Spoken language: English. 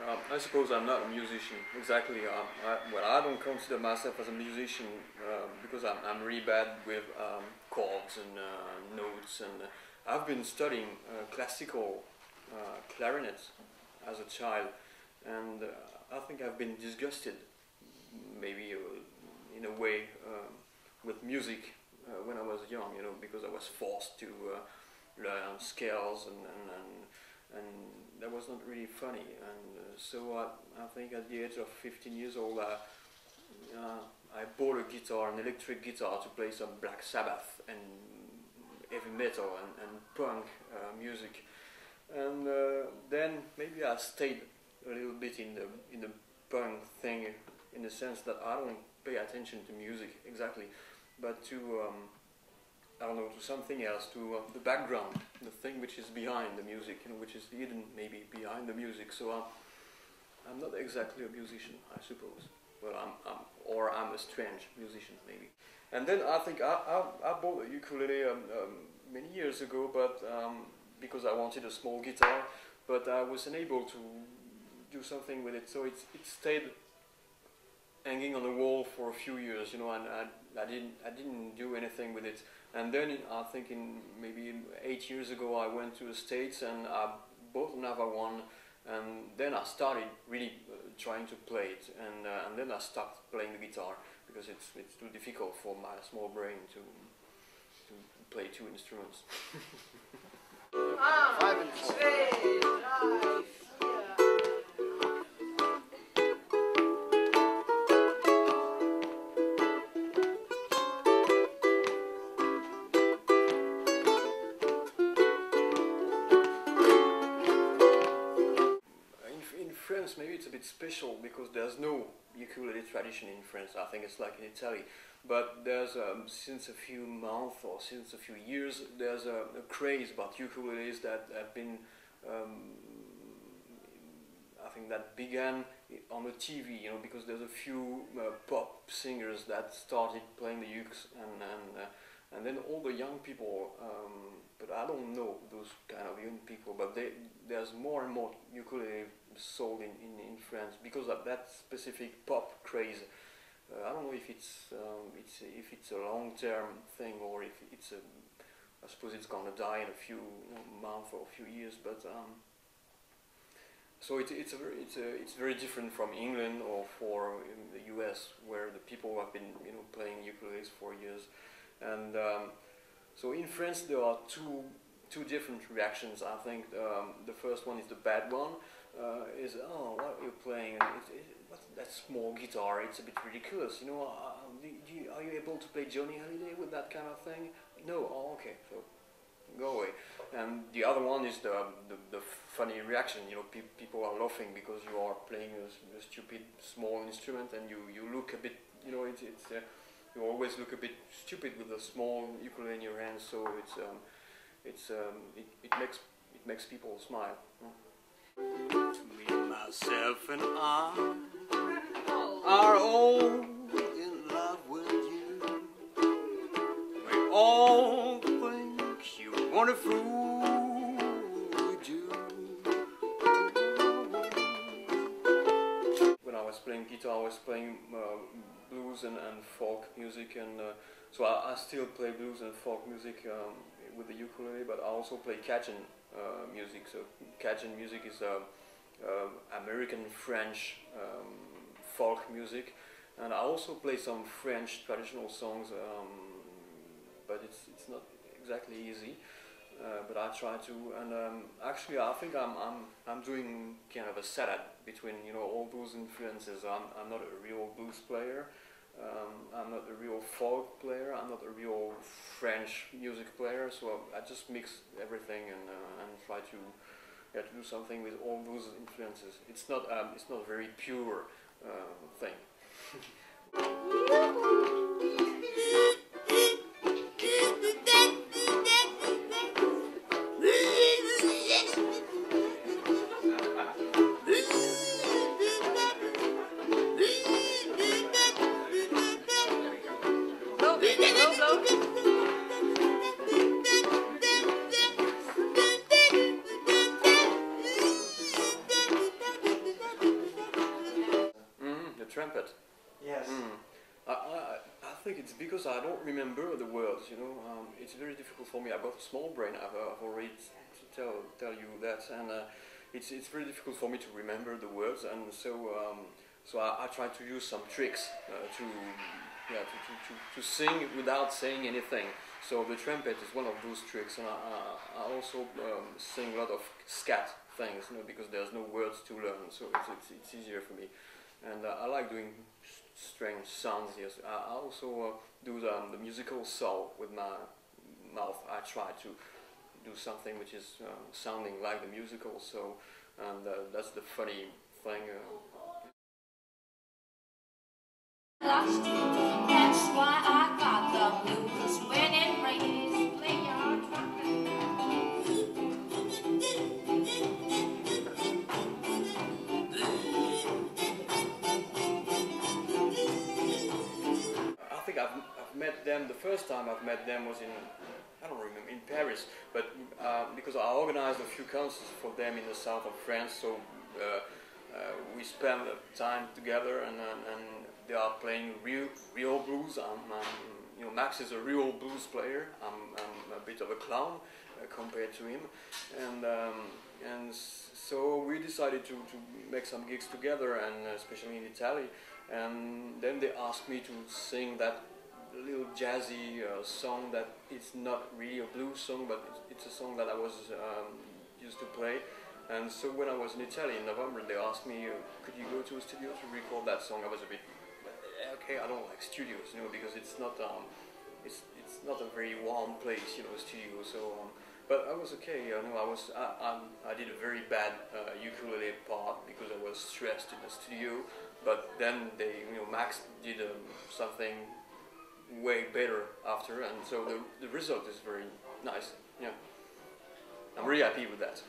I suppose I'm not a musician exactly. Well, I don't consider myself as a musician because I'm really bad with chords and notes, and I've been studying classical clarinet as a child, and I think I've been disgusted, maybe in a way, with music when I was young. Because I was forced to learn scales and that was not really funny, and so I think at the age of 15 years old I bought a guitar, an electric guitar, to play some Black Sabbath and heavy metal and punk music, and then maybe I stayed a little bit in the punk thing, in the sense that I don't pay attention to music exactly, but to I don't know, to something else, to the background, the thing which is behind the music, which is hidden maybe behind the music. So I'm not exactly a musician, I suppose. Well, I'm a strange musician maybe. And then I think I bought a ukulele many years ago, but because I wanted a small guitar, but I was unable to do something with it, so it stayed hanging on the wall for a few years, and I didn't do anything with it. And then I think maybe 8 years ago I went to the States and I bought another one, and then I started really trying to play it, and then I stopped playing the guitar because it's too difficult for my small brain to play two instruments. Maybe it's a bit special because there's no ukulele tradition in France. I think it's like in Italy, but there's since a few months or since a few years there's a craze about ukuleles that have been I think that began on the TV, because there's a few pop singers that started playing the ukes, and then all the young people, but I don't know those kind of young people, but there's more and more ukulele sold in France because of that specific pop craze. I don't know if it's a long-term thing or if it's I suppose it's gonna die in a few months or a few years, but so it's very different from England or for the US, where the people have been playing ukuleles for years, and so in France there are two different reactions. I think the first one is the bad one. Is, oh, what are you playing? What's that small guitar? It's a bit ridiculous, are you able to play Johnny Hallyday with that kind of thing? No, oh, okay, so go away. And the other one is the funny reaction, people are laughing because you are playing a stupid small instrument, and you look a bit, you always look a bit stupid with a small ukulele in your hands, so it makes people smile. Me, myself, and I are all in love with you. We all think you're wonderful, we do. When I was playing guitar, I was playing blues and folk music, and so I still play blues and folk music with the ukulele, but I also play Cajun music. So Cajun music is American French folk music, and I also play some French traditional songs, but it's not exactly easy. But I try to, and actually I think I'm doing kind of a salad between all those influences. I'm not a real blues player. I'm not a real folk player. I'm not a real French music player. So I just mix everything and try to do something with all those influences. It's not a very pure thing. think it's because I don't remember the words. You know, it's very difficult for me. I've got a small brain. I've already tell you that, and it's very difficult for me to remember the words, and so I try to use some tricks to yeah to sing without saying anything. So the trumpet is one of those tricks, and I also sing a lot of scat things, you know, because there's no words to learn, so it's easier for me. And I like doing strange sounds. Yes, I also do the musical saw with my mouth. I try to do something which is sounding like the musical. So, and that's the funny thing. That's why I got the blues when it rains. Play your trumpet. I think I've met them. The first time I've met them was in, I don't remember, in Paris, but because I organized a few concerts for them in the south of France, so we spend time together, and they are playing real blues. You know, Max is a real blues player. I'm a bit of a clown compared to him, and so we decided to make some gigs together, and especially in Italy. And then they asked me to sing that little jazzy song that it's not really a blues song, but it's a song that I was used to play. And so when I was in Italy in November, they asked me, could you go to a studio to record that song? I was a bit, okay, I don't like studios, you know, because it's not a very warm place, you know, a studio. So, but I was okay, you know. I did a very bad ukulele part because I was stressed in the studio. But then you know, Max did something way better after, and so the result is very nice. Yeah, I'm really happy with that.